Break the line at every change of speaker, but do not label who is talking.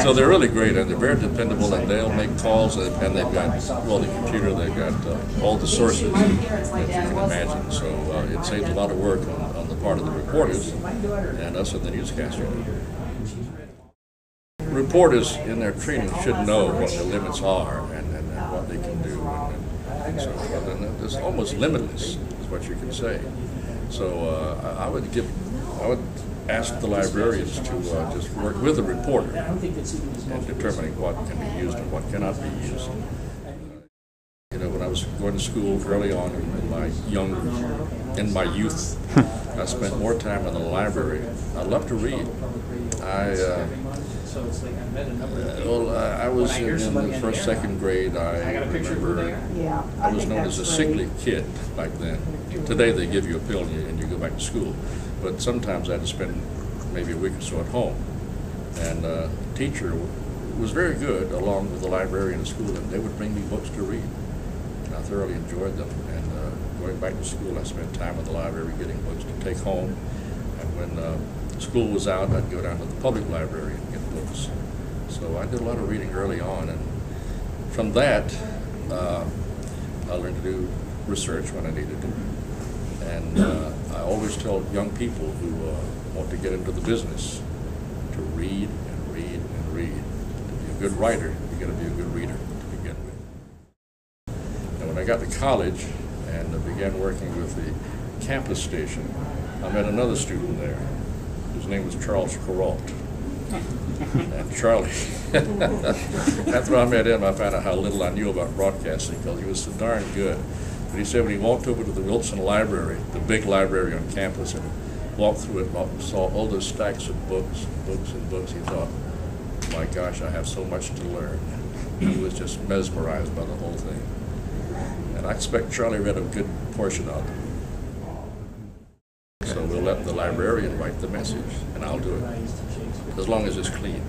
So they're really great, and they're very dependable, and they'll make calls, and they've got, well, the computer, they've got all the sources that you can imagine. So it saves a lot of work on the part of the reporters and us in the newscaster. Reporters in their training should know what the limits are and what they can do, and so forth. And it's almost limitless, is what you can say. So I would ask the librarians to just work with the reporter in determining what can be used and what cannot be used. You know, when I was going to school early on in my youth, I spent more time in the library. I love to read. I was in the first, second grade. I remember I was known as a sickly kid back then. Today they give you a pill and you go back to school. But sometimes I had to spend maybe a week or so at home. And the teacher was very good, along with the librarian in school, and they would bring me books to read. And I thoroughly enjoyed them. And going back to school, I spent time in the library getting books to take home. And when school was out, I'd go down to the public library and get books. So I did a lot of reading early on, and from that, I learned to do research when I needed to. And I always tell young people who want to get into the business to read and read and read. To be a good writer, you got to be a good reader to begin with. And when I got to college and began working with the campus station, I met another student there whose name was Charles Kuralt. And Charlie, after I met him, I found out how little I knew about broadcasting, because he was so darn good. But he said when he walked over to the Wilson Library, the big library on campus, and walked through it and saw all those stacks of books, books and books, he thought, my gosh, I have so much to learn. He was just mesmerized by the whole thing. And I expect Charlie read a good portion of it. So we'll let the librarian write the message, and I'll do it, as long as it's clean.